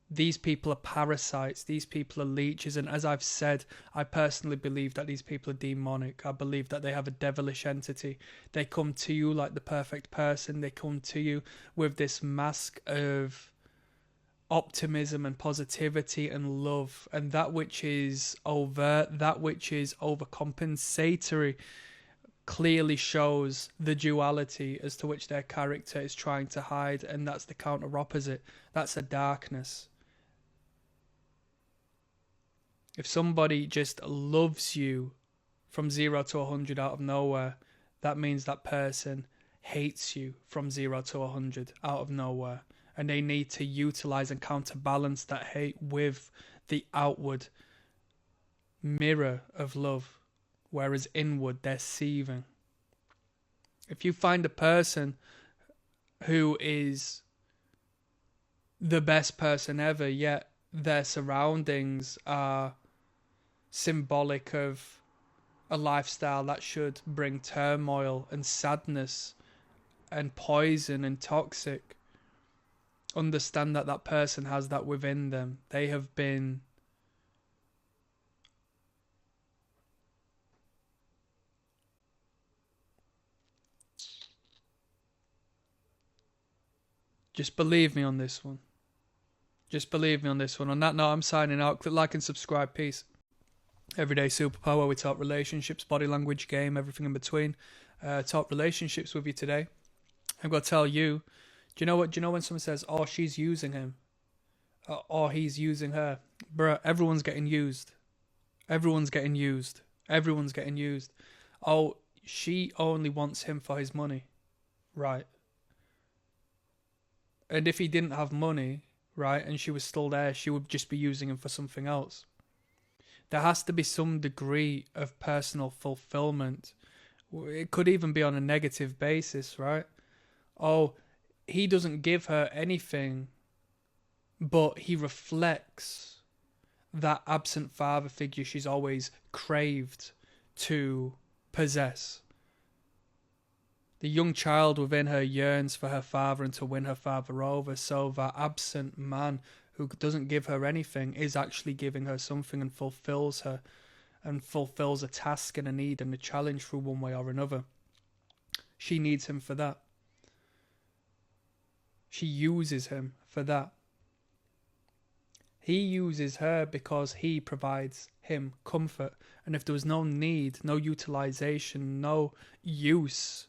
These people are parasites. These people are leeches. And as I've said, I personally believe that these people are demonic. I believe that they have a devilish entity. They come to you like the perfect person. They come to you with this mask of optimism and positivity and love, and that which is overt, that which is overcompensatory, clearly shows the duality as to which their character is trying to hide, and that's the counter opposite. That's a darkness. If somebody just loves you from 0 to 100 out of nowhere, that means that person hates you from 0 to 100 out of nowhere. And they need to utilize and counterbalance that hate with the outward mirror of love, whereas inward they're seething. If you find a person who is the best person ever, yet their surroundings are symbolic of a lifestyle that should bring turmoil and sadness and poison and toxic, understand that that person has that within them. They have been just believe me on this one. Just believe me on this one. On that note, I'm signing out. Click like and subscribe. Peace. Everyday Superpower. We talk relationships, body language, game, everything in between. Talk relationships with you today. I'm going to tell you, do you know what? Do you know when someone says, oh, she's using him? Or he's using her? Bruh, everyone's getting used. Everyone's getting used. Everyone's getting used. Oh, she only wants him for his money. Right. And if he didn't have money, right, and she was still there, she would just be using him for something else. There has to be some degree of personal fulfillment. It could even be on a negative basis, right? Oh, he doesn't give her anything, but he reflects that absent father figure she's always craved to possess. The young child within her yearns for her father and to win her father over, so that absent man who doesn't give her anything is actually giving her something and fulfills her and fulfills a task and a need and a challenge through one way or another. She needs him for that. She uses him for that. He uses her because he provides him comfort. And if there was no need, no utilization, no use,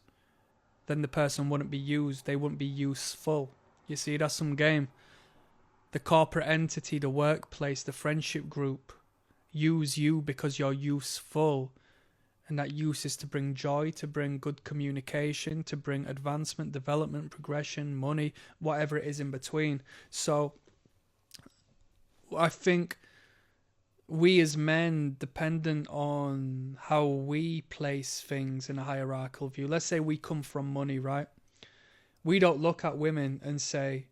then the person wouldn't be used. They wouldn't be useful. You see, that's some game. The corporate entity, the workplace, the friendship group use you because you're useful. And that use is to bring joy, to bring good communication, to bring advancement, development, progression, money, whatever it is in between. So I think we as men, dependent on how we place things in a hierarchical view, let's say we come from money, right? We don't look at women and say,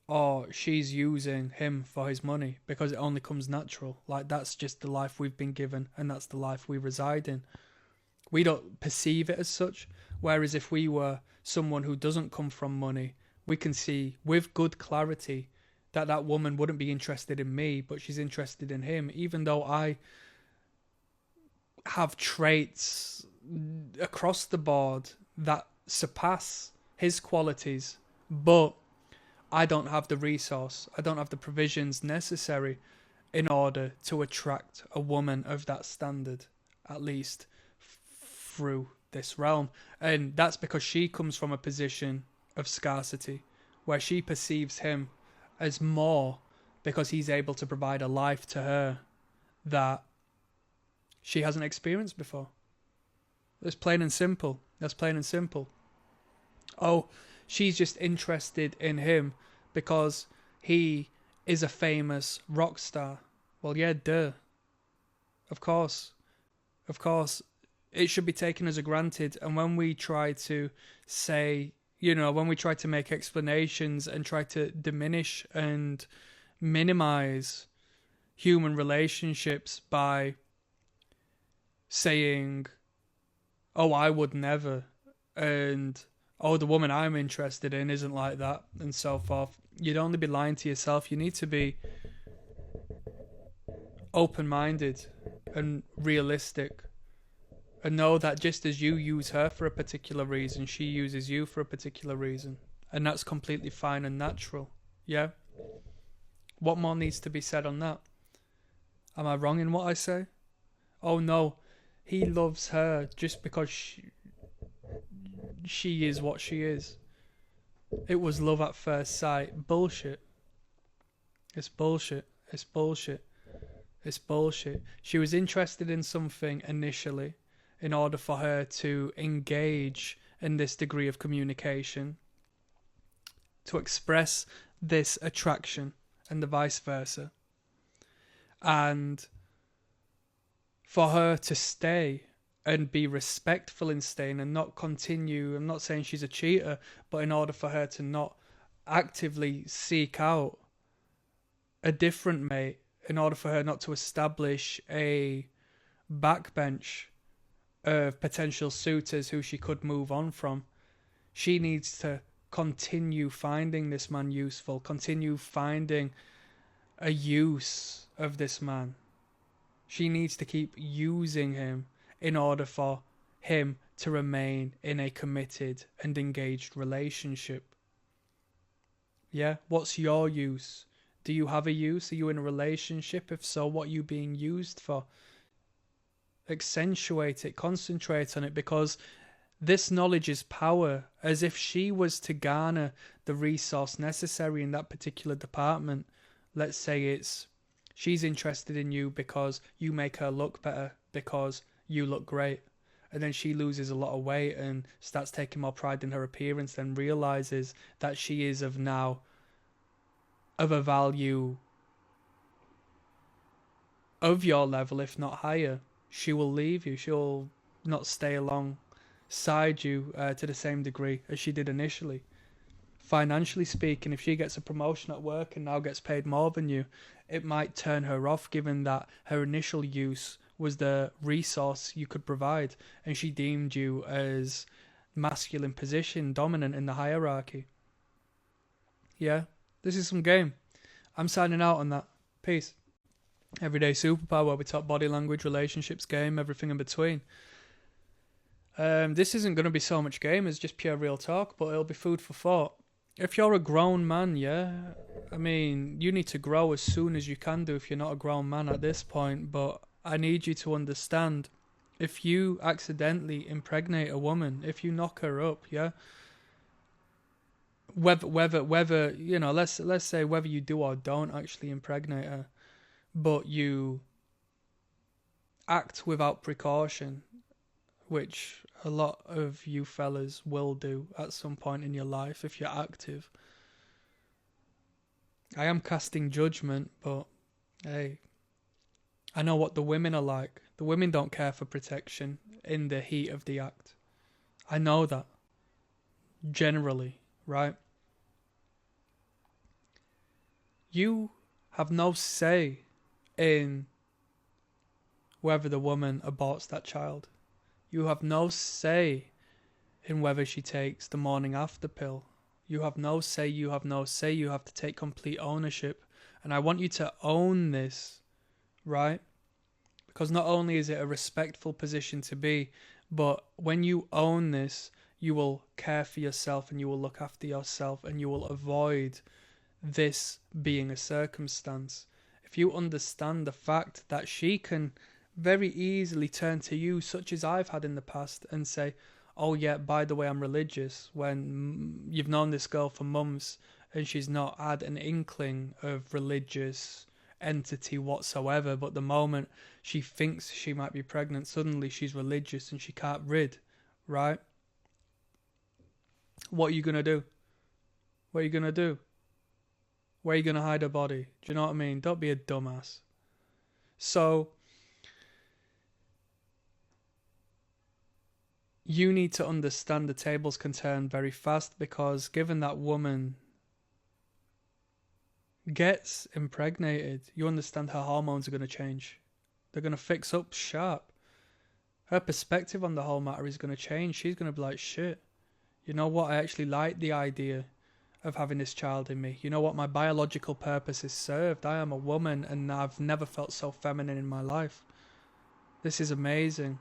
oh, she's using him for his money, because it only comes natural. Like, that's just the life we've been given, and that's the life we reside in. We don't perceive it as such. Whereas if we were someone who doesn't come from money, we can see with good clarity that that woman wouldn't be interested in me, but she's interested in him, even though I have traits across the board that surpass his qualities, but I don't have the resource, I don't have the provisions necessary in order to attract a woman of that standard, at least through this realm. And that's because she comes from a position of scarcity, where she perceives him as more because he's able to provide a life to her that she hasn't experienced before. That's plain and simple. That's plain and simple. Oh, she's just interested in him because he is a famous rock star. Well, yeah, duh. Of course. Of course. It should be taken as a granted. And when we try to say, you know, when we try to make explanations and try to diminish and minimize human relationships by saying, oh, I would never, and oh, the woman I'm interested in isn't like that, and so forth, you'd only be lying to yourself. You need to be open-minded and realistic, and know that just as you use her for a particular reason, she uses you for a particular reason. And that's completely fine and natural. Yeah? What more needs to be said on that? Am I wrong in what I say? Oh no, he loves her just because she is what she is. It was love at first sight. Bullshit. It's bullshit. It's bullshit. It's bullshit. She was interested in something initially, in order for her to engage in this degree of communication, to express this attraction, and the vice versa. And for her to stay and be respectful in staying and not continue, I'm not saying she's a cheater, but in order for her to not actively seek out a different mate, in order for her not to establish a backbench of potential suitors who she could move on from, she needs to continue finding this man useful, continue finding a use of this man. She needs to keep using him in order for him to remain in a committed and engaged relationship. Yeah? What's your use? Do you have a use? Are you in a relationship? If so, what are you being used for? Accentuate it, concentrate on it, because this knowledge is power. As if she was to garner the resource necessary in that particular department, let's say it's She's interested in you because you make her look better, because you look great. And then she loses a lot of weight and starts taking more pride in her appearance, then realizes that she is of a value of your level, if not higher. She will leave you. She'll not stay alongside you to the same degree as she did initially. Financially speaking, if she gets a promotion at work and now gets paid more than you, it might turn her off, given that her initial use was the resource you could provide, and she deemed you as masculine position, dominant in the hierarchy. Yeah, this is some game. I'm signing out on that. Peace. Everyday Superpower, where we talk body language, relationships, game, everything in between. This isn't going to be so much game as just pure real talk, but it'll be food for thought. If you're a grown man, yeah, I mean, you need to grow as soon as you can do if you're not a grown man at this point, but I need you to understand, if you accidentally impregnate a woman, if you knock her up, yeah, whether you know, let's say whether you do or don't actually impregnate her, but you act without precaution, which a lot of you fellas will do at some point in your life if you're active. I am casting judgment, but hey, I know what the women are like. The women don't care for protection in the heat of the act. I know that. Generally, right? You have no say in whether the woman aborts that child. You have no say in whether she takes the morning after pill. You have no say, you have no say, you have to take complete ownership. And I want you to own this, right? Because not only is it a respectful position to be, but when you own this, you will care for yourself and you will look after yourself and you will avoid this being a circumstance. If you understand the fact that she can very easily turn to you, such as I've had in the past, and say, oh yeah, by the way, I'm religious, when you've known this girl for months and she's not had an inkling of religious entity whatsoever, but the moment she thinks she might be pregnant, suddenly she's religious and she can't rid, right? What are you going to do? What are you going to do? Where are you going to hide her body? Do you know what I mean? Don't be a dumbass. So you need to understand the tables can turn very fast, because given that woman gets impregnated, you understand her hormones are going to change. They're going to fix up sharp. Her perspective on the whole matter is going to change. She's going to be like, shit, you know what? I actually like the idea of having this child in me. You know what? My biological purpose is served. I am a woman and I've never felt so feminine in my life. This is amazing.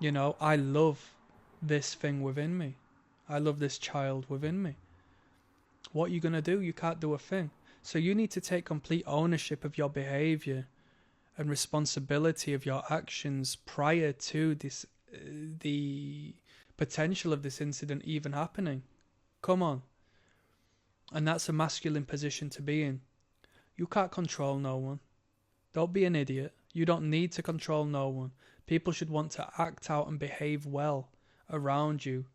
You know, I love this thing within me. I love this child within me. What are you going to do? You can't do a thing. So you need to take complete ownership of your behavior and responsibility of your actions prior to this, the potential of this incident even happening. Come on. And that's a masculine position to be in. You can't control no one. Don't be an idiot. You don't need to control no one. People should want to act out and behave well around you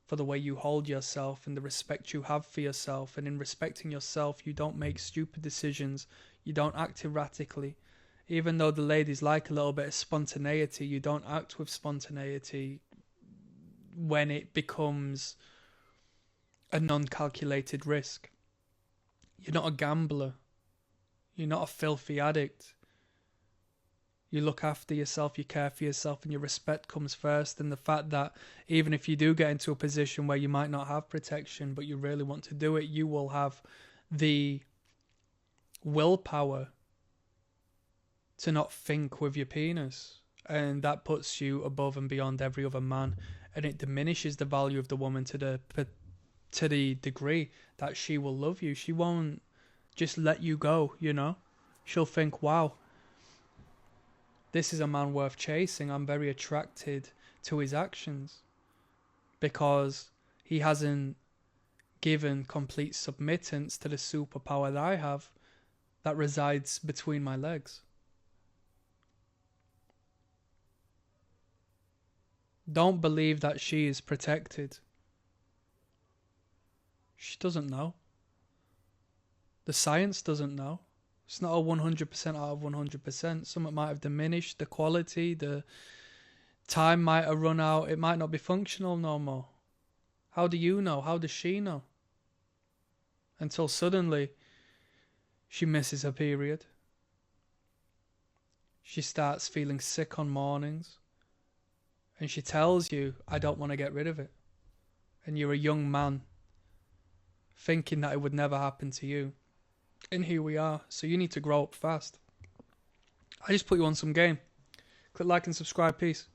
for the way you hold yourself and the respect you have for yourself. And in respecting yourself, you don't make stupid decisions. You don't act erratically. Even though the ladies like a little bit of spontaneity, you don't act with spontaneity when it becomes a non-calculated risk. You're not a gambler. You're not a filthy addict. You look after yourself, you care for yourself, and your respect comes first. And the fact that even if you do get into a position where you might not have protection, but you really want to do it, you will have the willpower to not think with your penis. And that puts you above and beyond every other man. And it diminishes the value of the woman to the degree that she will love you. She won't just let you go, you know. She'll think, wow, this is a man worth chasing. I'm very attracted to his actions because he hasn't given complete submittance to the superpower that I have. that resides between my legs. Don't believe that she is protected. She doesn't know. The science doesn't know. It's not a 100% out of 100%. Something might have diminished. The quality, the time might have run out. It might not be functional no more. How do you know? How does she know? Until suddenly she misses her period. She starts feeling sick on mornings. And she tells you, I don't want to get rid of it. And you're a young man thinking that it would never happen to you. And here we are. So you need to grow up fast. I just put you on some game. Click like and subscribe. Peace.